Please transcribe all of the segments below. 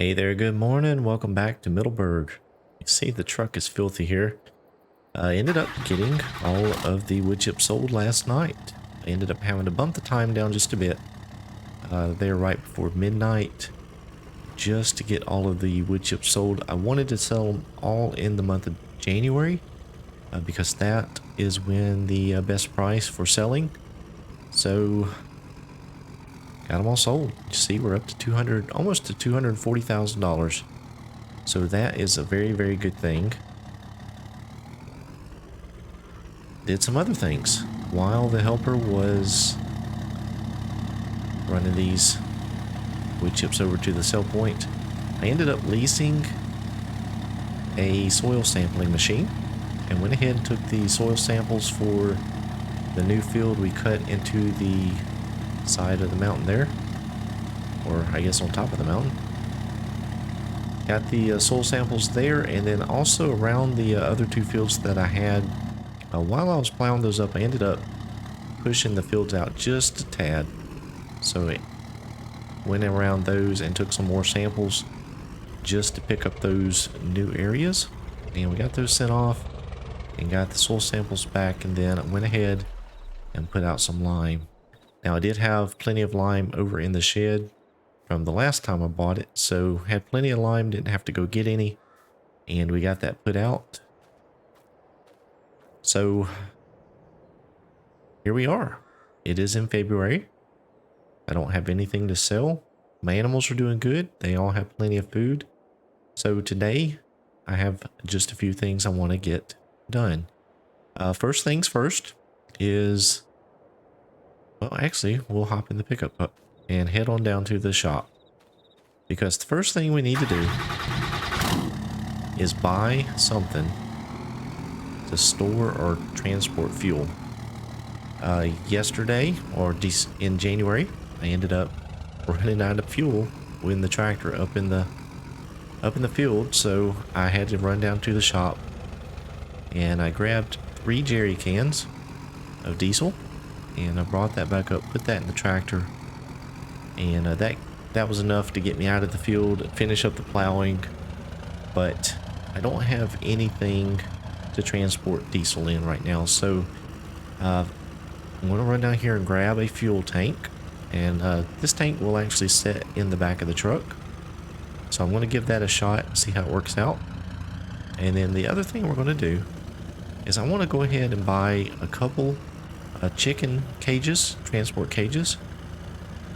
Hey there, good morning. Welcome back to Middleburgh. You see the truck is filthy here. I ended up getting all of the wood chips sold last night. I ended up having to bump the time down just a bit. There right before midnight just to get all of the wood chips sold. I wanted to sell them all in the month of January because that is when the best price for selling. So got them all sold. You see, we're up to 200, almost to $240,000. So that is a very, very good thing. Did some other things while the helper was running these wood chips over to the sell point. I ended up leasing a soil sampling machine and went ahead and took the soil samples for the new field we cut into the side of the mountain there, or I guess on top of the mountain. Got the soil samples there, and then also around the other two fields that I had. While I was plowing those up, I ended up pushing the fields out just a tad. So it went around those and took some more samples just to pick up those new areas. And we got those sent off and got the soil samples back, and then I went ahead and put out some lime. Now I did have plenty of lime over in the shed from the last time I bought it, so had plenty of lime, didn't have to go get any, and we got that put out. So here we are. It is in February. I don't have anything to sell. My animals are doing good. They all have plenty of food. So today I have just a few things I want to get done. First things first is, well, actually, we'll hop in the pickup and head on down to the shop, because the first thing we need to do is buy something to store or transport fuel. Yesterday, or in January, I ended up running out of fuel with the tractor up in the field, so I had to run down to the shop and I grabbed 3 jerry cans of diesel, and I brought that back up, put that in the tractor, and that was enough to get me out of the field, finish up the plowing. But I don't have anything to transport diesel in right now, so I'm going to run down here and grab a fuel tank, and this tank will actually sit in the back of the truck, so I'm going to give that a shot and see how it works out. And then the other thing we're going to do is I want to go ahead and buy a couple chicken cages, transport cages,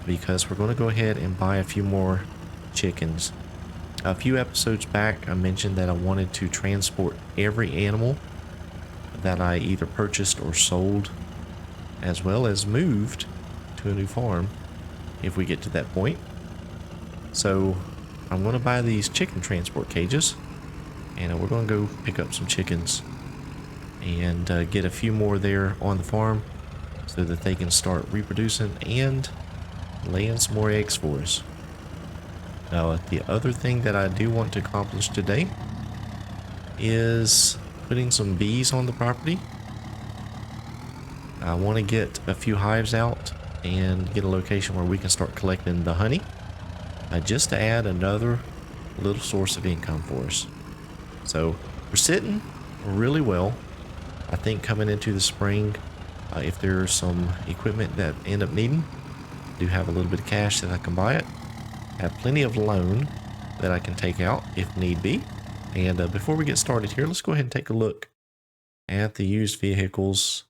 because we're going to go ahead and buy a few more chickens. A few episodes back I mentioned that I wanted to transport every animal that I either purchased or sold, as well as moved to a new farm if we get to that point. So I'm going to buy these chicken transport cages, and we're going to go pick up some chickens and get a few more there on the farm so that they can start reproducing and laying some more eggs for us. Now, the other thing that I do want to accomplish today is putting some bees on the property. I want to get a few hives out and get a location where we can start collecting the honey, just to add another little source of income for us. So we're sitting really well. I think coming into the spring, if there's some equipment that I end up needing, I do have a little bit of cash that I can buy it. I have plenty of loan that I can take out if need be. And before we get started here, let's go ahead and take a look at the used vehicles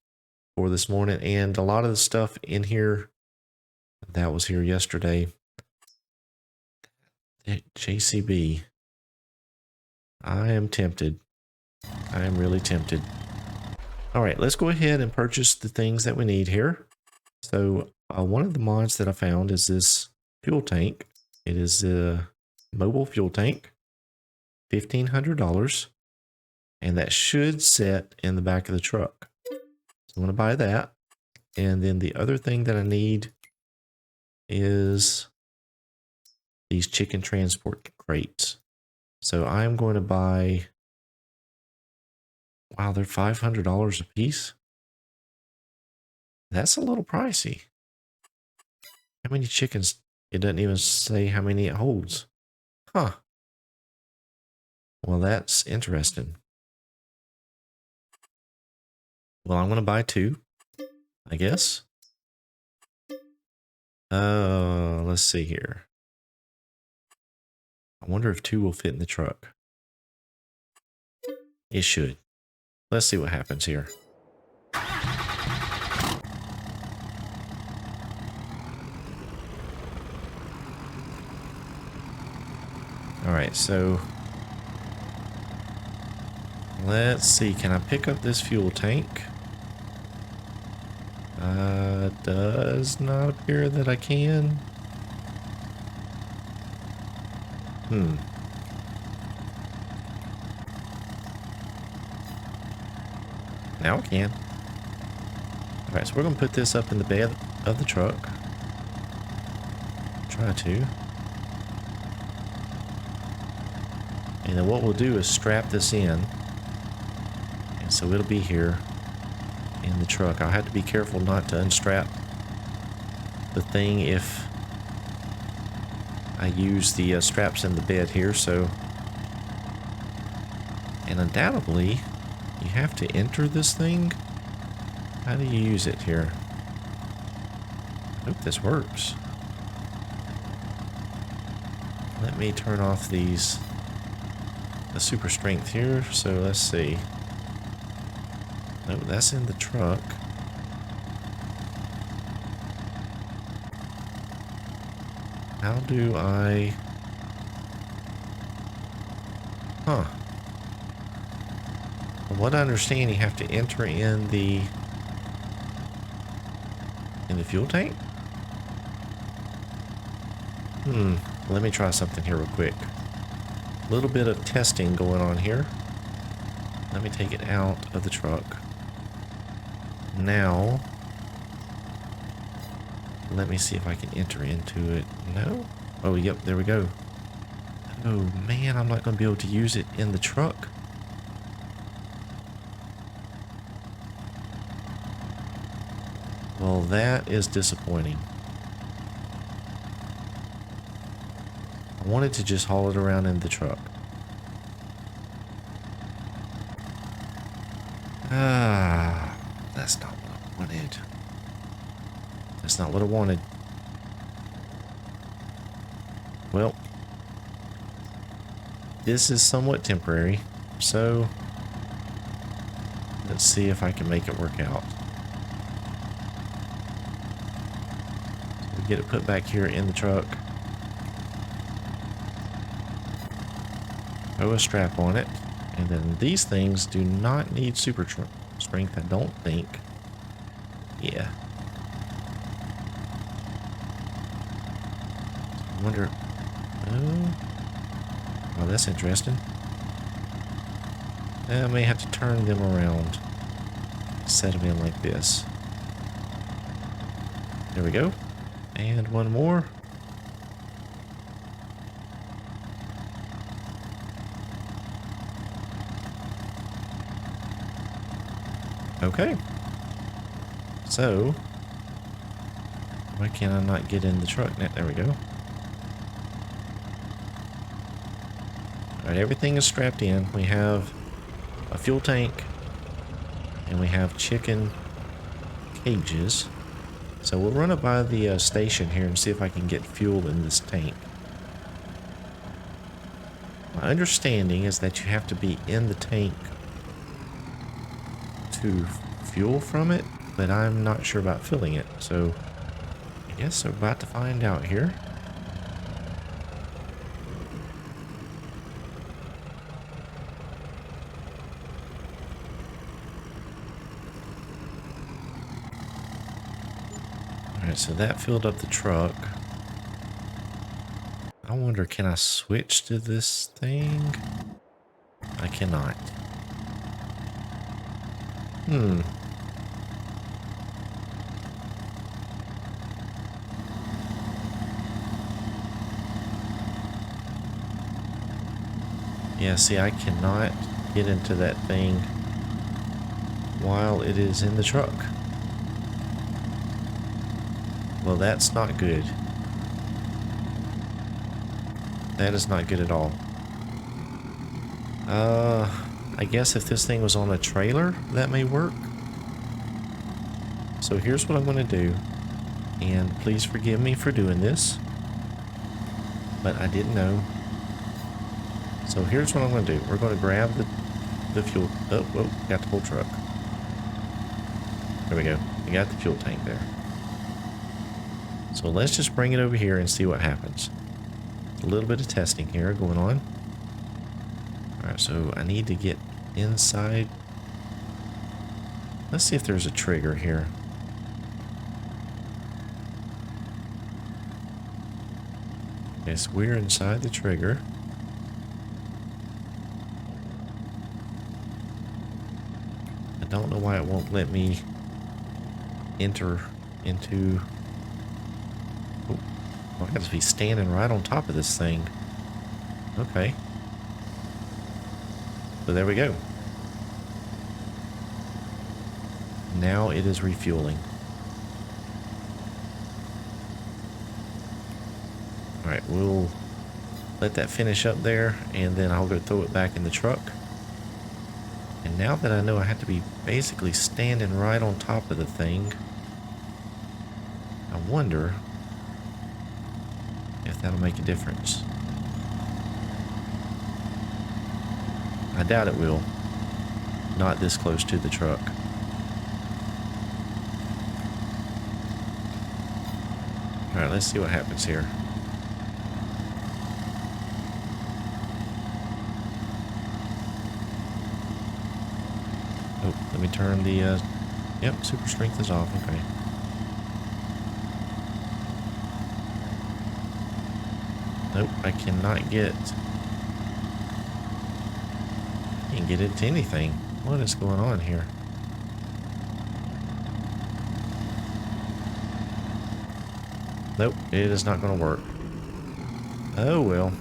for this morning. And a lot of the stuff in here that was here yesterday. JCB. I am tempted. I am really tempted. All right, let's go ahead and purchase the things that we need here. So one of the mods that I found is this fuel tank. It is a mobile fuel tank, $1,500, and that should sit in the back of the truck. So I'm going to buy that. And then the other thing that I need is these chicken transport crates. So I'm going to buy, wow, they're $500 a piece. That's a little pricey. How many chickens? It doesn't even say how many it holds. Huh. Well, that's interesting. Well, I'm going to buy two, I guess. Let's see here. I wonder if two will fit in the truck. It should. Let's see what happens here. Alright, so let's see. Can I pick up this fuel tank? Does not appear that I can. Now I can. Alright, so we're going to put this up in the bed of the truck. Try to. And then what we'll do is strap this in. And so it'll be here in the truck. I'll have to be careful not to unstrap the thing if I use the straps in the bed here. So, and undoubtedly, you have to enter this thing. How do you use it here? I hope this works. Let me turn off the super strength here. So let's see. No, that's in the truck. How do I... Huh. From what I understand, you have to enter in the fuel tank? Let me try something here real quick. A little bit of testing going on here. Let me take it out of the truck. Now, let me see if I can enter into it. No? Oh, yep, there we go. Oh, man, I'm not going to be able to use it in the truck. Well, that is disappointing. I wanted to just haul it around in the truck. That's not what I wanted. That's not what I wanted. Well, this is somewhat temporary, so let's see if I can make it work out. We get it put back here in the truck. Throw a strap on it, and then these things do not need super strength, I don't think. Yeah. I wonder. Oh, that's interesting. I may have to turn them around. Set them in like this. There we go. And one more. Okay. So, why can I not get in the truck now? There we go. Alright, everything is strapped in. We have a fuel tank, and we have chicken cages. So we'll run it by the station here and see if I can get fuel in this tank. My understanding is that you have to be in the tank to fuel from it, but I'm not sure about filling it. So I guess we're about to find out here. Alright, so that filled up the truck. I wonder, can I switch to this thing? I cannot. Yeah, see, I cannot get into that thing while it is in the truck. Well, that's not good. that is not good at all. I guess if this thing was on a trailer, that may work. So here's what I'm going to do. And please forgive me for doing this. But I didn't know. So here's what I'm going to do. We're going to grab the fuel. Oh, got the whole truck. There we go. We got the fuel tank there. So let's just bring it over here and see what happens. A little bit of testing here going on. Alright, so I need to get inside. Let's see if there's a trigger here. Okay, so we're inside the trigger. I don't know why it won't let me enter into... Oh, I gotta be standing right on top of this thing. Okay. So there we go. Now it is refueling. Alright, we'll let that finish up there, and then I'll go throw it back in the truck. And now that I know I have to be basically standing right on top of the thing, I wonder if that'll make a difference. I doubt it will. Not this close to the truck. Alright, let's see what happens here. Oh, let me turn the, yep, super strength is off, okay. Nope, I cannot get... Can't get it to anything. What is going on here? Nope, it is not going to work. Oh well,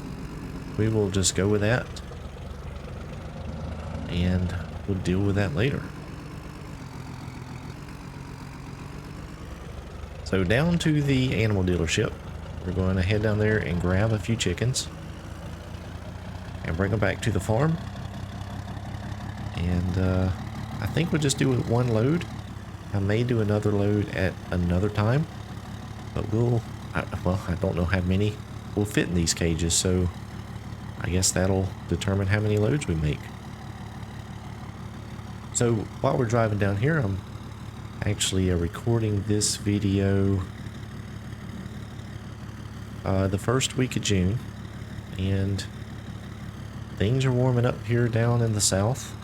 we will just go with that, and we'll deal with that later. So down to the animal dealership. We're going to head down there and grab a few chickens and bring them back to the farm. And I think we'll just do one load. I may do another load at another time, but well, I don't know how many will fit in these cages, so I guess that'll determine how many loads we make. So while we're driving down here, I'm actually recording this video the first week of June, and things are warming up here down in the south.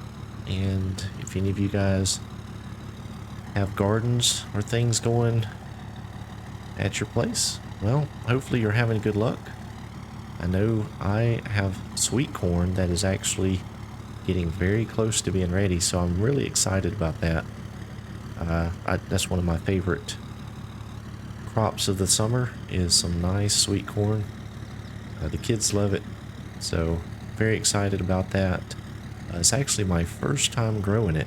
And if any of you guys have gardens or things going at your place, well, hopefully you're having good luck. I know I have sweet corn that is actually getting very close to being ready, so I'm really excited about that. That's one of my favorite crops of the summer, is some nice sweet corn. The kids love it, so very excited about that. It's actually my first time growing it,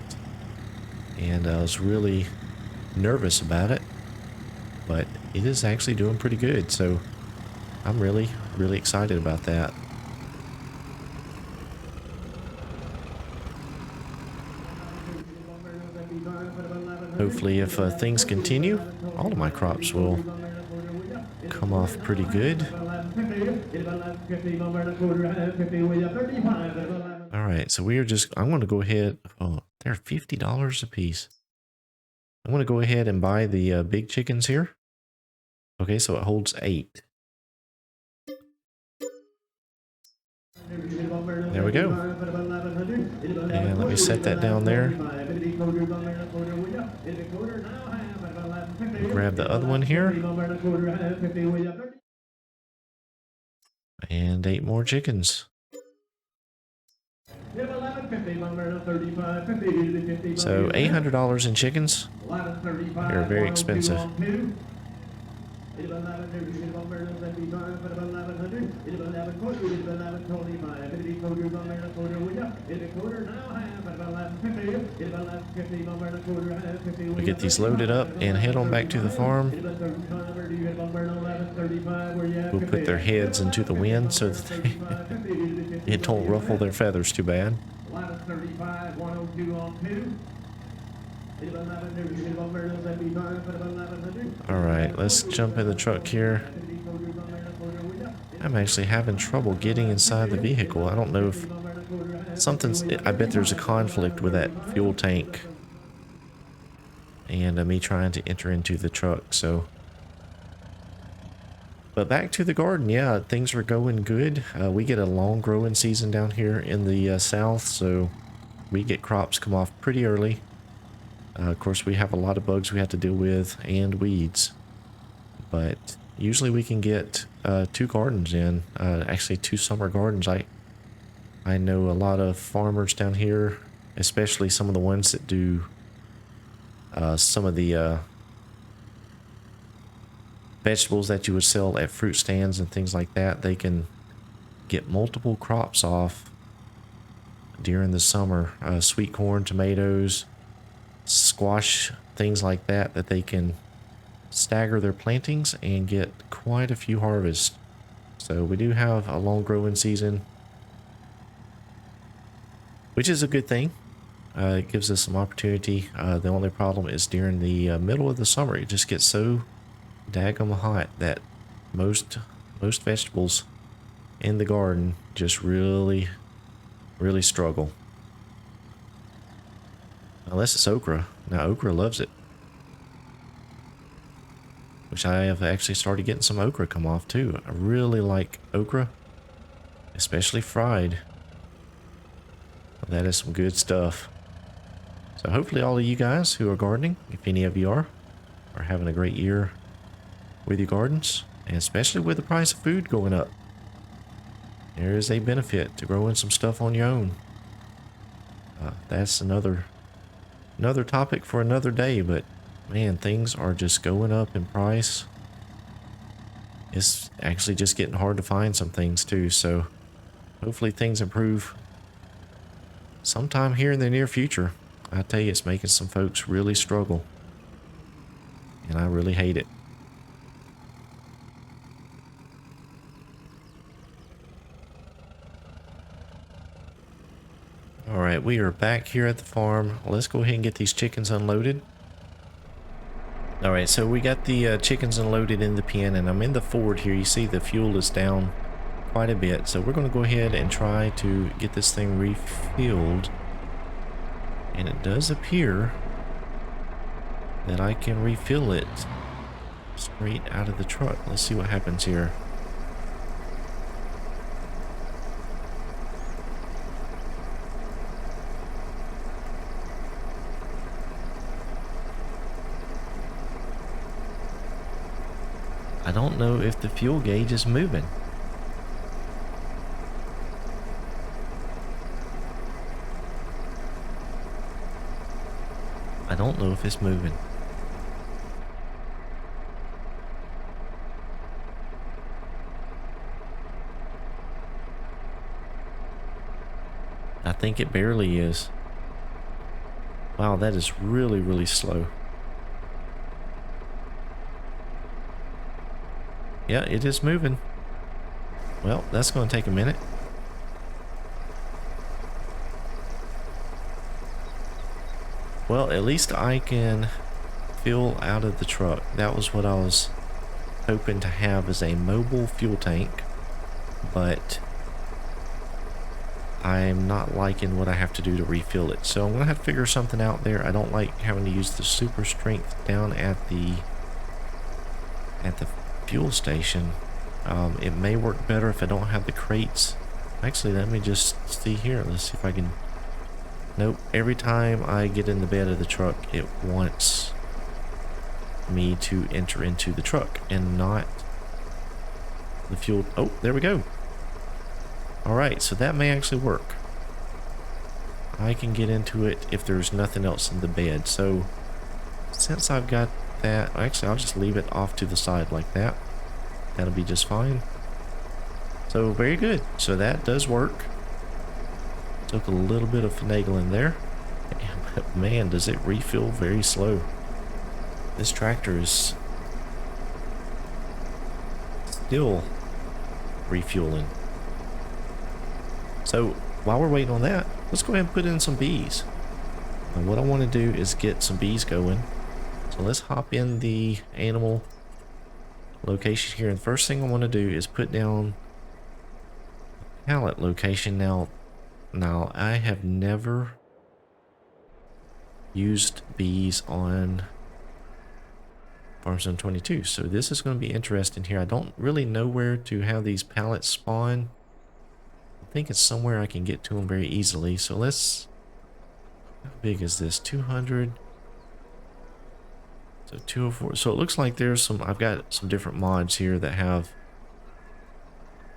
and I was really nervous about it, but it is actually doing pretty good, so I'm really excited about that. Hopefully if things continue, all of my crops will come off pretty good. Alright, so I'm going to go ahead, oh, they're $50 a piece. I'm going to go ahead and buy the big chickens here. Okay, so it holds 8. There we go. And let me set that down there. Grab the other one here. And 8 more chickens. So $800 in chickens. They're very expensive. We get these loaded up and head on back to the farm. We'll put their heads into the wind so that it don't ruffle their feathers too bad. Alright, let's jump in the truck here. I'm actually having trouble getting inside the vehicle. I don't know if something's... I bet there's a conflict with that fuel tank and me trying to enter into the truck, so... But back to the garden, yeah, things are going good. We get a long growing season down here in the south, so we get crops come off pretty early. Of course, we have a lot of bugs we have to deal with and weeds, but usually we can get 2 gardens in, actually 2 summer gardens. I know a lot of farmers down here, especially some of the ones that do some of the vegetables that you would sell at fruit stands and things like that. They can get multiple crops off during the summer. Sweet corn, tomatoes, squash, things like that, that they can stagger their plantings and get quite a few harvests. So we do have a long growing season, which is a good thing. It gives us some opportunity. The only problem is during the middle of the summer, it just gets so daggum hot that most vegetables in the garden just really struggle. Unless it's okra. Now okra loves it, which I have actually started getting some okra come off too. I really like okra, especially fried. That is some good stuff. So hopefully all of you guys who are gardening, if any of you are having a great year with your gardens, and especially with the price of food going up. There is a benefit to growing some stuff on your own. That's another topic for another day, but man, things are just going up in price. It's actually just getting hard to find some things too, so hopefully things improve sometime here in the near future. I tell you, it's making some folks really struggle, and I really hate it. Alright, we are back here at the farm. Let's go ahead and get these chickens unloaded. Alright, so we got the chickens unloaded in the pen, and I'm in the Ford here. You see the fuel is down quite a bit, so we're going to go ahead and try to get this thing refilled. And it does appear that I can refill it straight out of the truck. Let's see what happens here. I don't know if the fuel gauge is moving. I don't know if it's moving. I think it barely is. Wow, that is really slow. Yeah, it is moving. Well, that's going to take a minute. Well, at least I can fill out of the truck. That was what I was hoping to have, as a mobile fuel tank, but I'm not liking what I have to do to refill it. So I'm going to have to figure something out there. I don't like having to use the super strength down at the fuel station. It may work better if I don't have the crates. Actually, let me just see here. Let's see if I can... Nope. Every time I get in the bed of the truck, it wants me to enter into the truck and not the fuel. Oh, there we go. Alright, so that may actually work. I can get into it if there's nothing else in the bed. So since I've got that. Actually, I'll just leave it off to the side like that. That'll be just fine. So very good. So that does work. Took a little bit of finagling there. But man, does it refill very slow. This tractor is still refueling. So while we're waiting on that, let's go ahead and put in some bees. And what I want to do is get some bees going. So let's hop in the animal location here. And the first thing I want to do is put down a pallet location. Now I have never used bees on FS22, so this is going to be interesting here. I don't really know where to have these pallets spawn. I think it's somewhere I can get to them very easily. So let's, how big is this? 200. So 204. So it looks like there's some, I've got some different mods here that have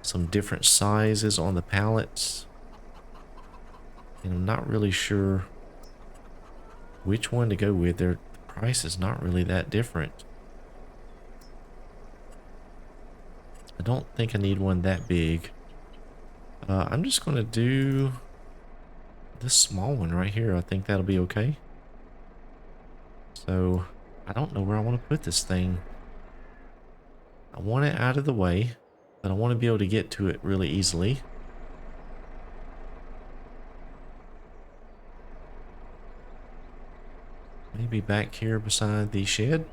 some different sizes on the pallets. And I'm not really sure which one to go with. The price is not really that different. I don't think I need one that big. I'm just going to do this small one right here. I think that'll be okay. So I don't know where I want to put this thing. I want it out of the way, but I want to be able to get to it really easily. Maybe back here beside the shed.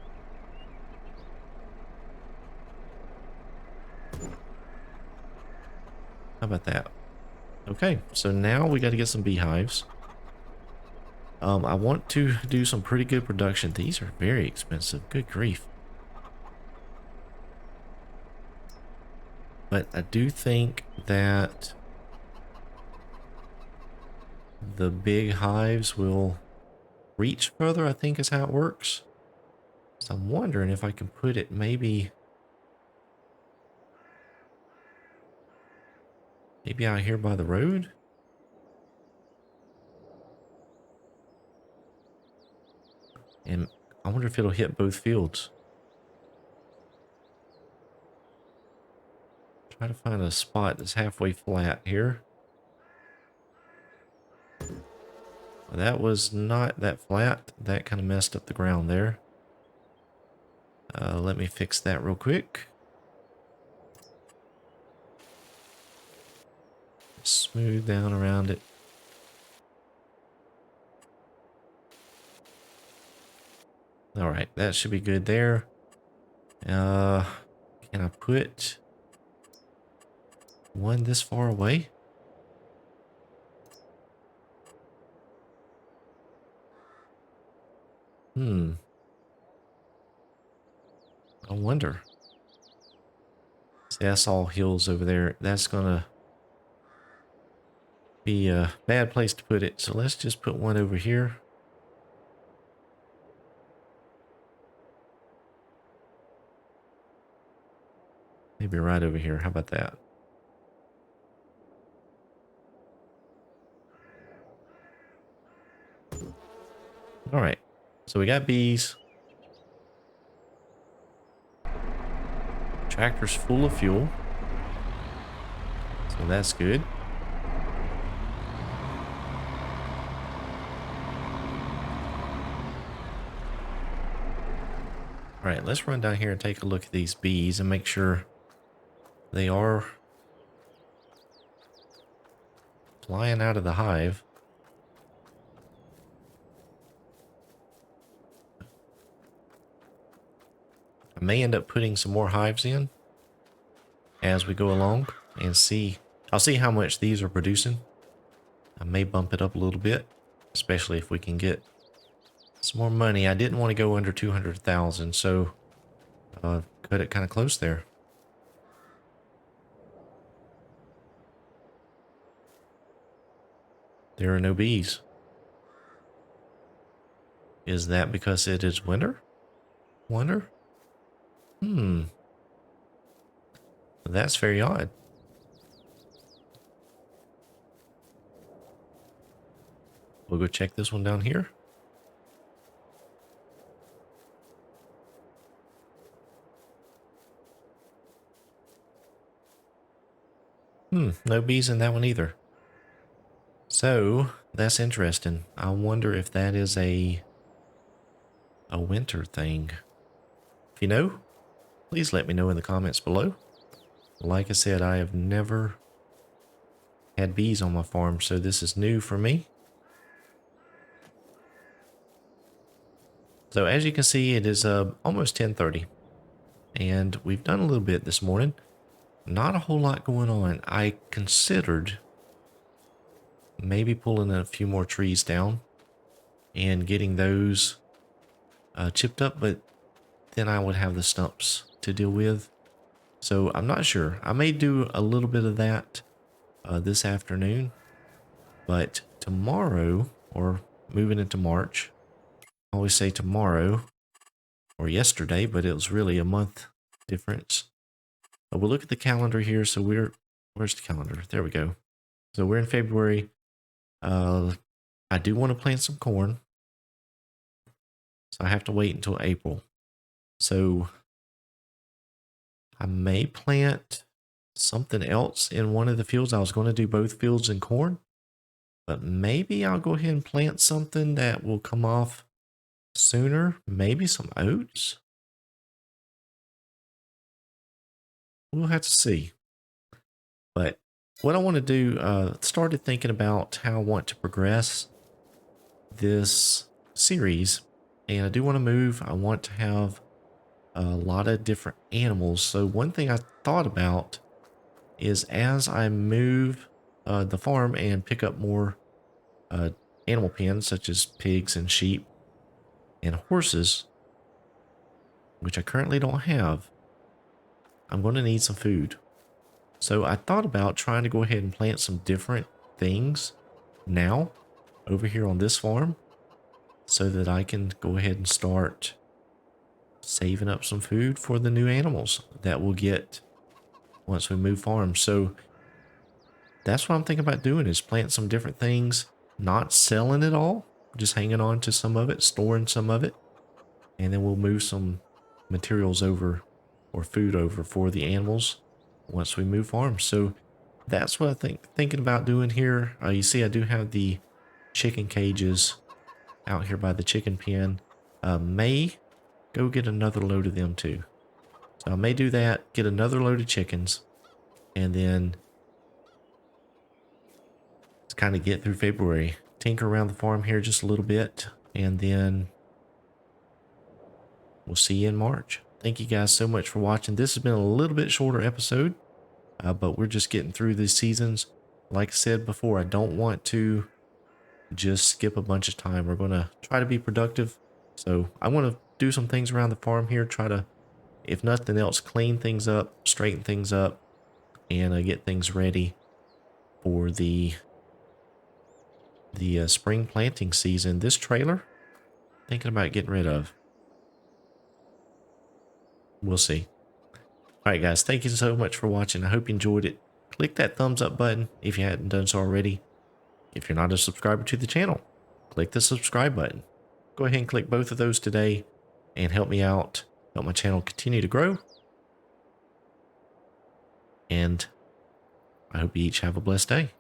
How about that? Okay, so now we got to get some beehives. I want to do some pretty good production. These are very expensive. Good grief. But I do think that the big hives will reach further, I think is how it works. So I'm wondering if I can put it maybe out here by the road. And I wonder if it'll hit both fields. Try to find a spot that's halfway flat here. Well, that was not that flat. That kind of messed up the ground there. Let me fix that real quick. Smooth down around it. All right, that should be good there. Can I put one this far away? I wonder. See, that's all hills over there. That's gonna be a bad place to put it. So let's just put one over here. Maybe right over here. How about that? All right. So we got bees. Tractor's full of fuel. So that's good. All right, let's run down here and take a look at these bees and make sure they are flying out of the hive. I may end up putting some more hives in as we go along and see. I'll see how much these are producing. I may bump it up a little bit, especially if we can get some more money. I didn't want to go under 200,000, so cut it kind of close there. There are no bees. Is that because it is winter? Wonder? That's very odd. We'll go check this one down here. No bees in that one either. So that's interesting. I wonder if that is a winter thing. If you know, please let me know in the comments below. Like I said, I have never had bees on my farm, so this is new for me. So as you can see, it is almost 10:30, and we've done a little bit this morning. Not a whole lot going on. I considered maybe pulling a few more trees down and getting those chipped up, but then I would have the stumps to deal with. So I'm not sure. I may do a little bit of that this afternoon, but tomorrow, or moving into March, I always say tomorrow or yesterday, but it was really a month difference. We'll look at the calendar here. So where's the calendar? There we go. So we're in February. I do want to plant some corn, so I have to wait until April. So I may plant something else in one of the fields. I was going to do both fields in corn, but maybe I'll go ahead and plant something that will come off sooner. Maybe some oats. We'll have to see. But what I want to do, started thinking about how I want to progress this series, and I do want to move. I want to have a lot of different animals. So one thing I thought about is as I move the farm and pick up more animal pens, such as pigs and sheep and horses, which I currently don't have, I'm going to need some food. So I thought about trying to go ahead and plant some different things now over here on this farm, so that I can go ahead and start saving up some food for the new animals that we'll get once we move farms. So that's what I'm thinking about doing, is plant some different things, not selling it all, just hanging on to some of it, storing some of it, and then we'll move some materials over, or food over, for the animals once we move farms. So that's what I thinking about doing here. You see I do have the chicken cages out here by the chicken pen. May go get another load of them too. So I may do that, get another load of chickens, and then to kind of get through February, tinker around the farm here just a little bit, and then we'll see you in March. Thank you guys so much for watching. This has been a little bit shorter episode, but we're just getting through these seasons. Like I said before, I don't want to just skip a bunch of time. We're going to try to be productive. So I want to do some things around the farm here, try to, if nothing else, clean things up, straighten things up, and get things ready for the spring planting season. This trailer, thinking about getting rid of. We'll see. All right, guys, thank you so much for watching. I hope you enjoyed it. Click that thumbs up button if you hadn't done so already. If you're not a subscriber to the channel, click the subscribe button. Go ahead and click both of those today and help me out, help my channel continue to grow. And I hope you each have a blessed day.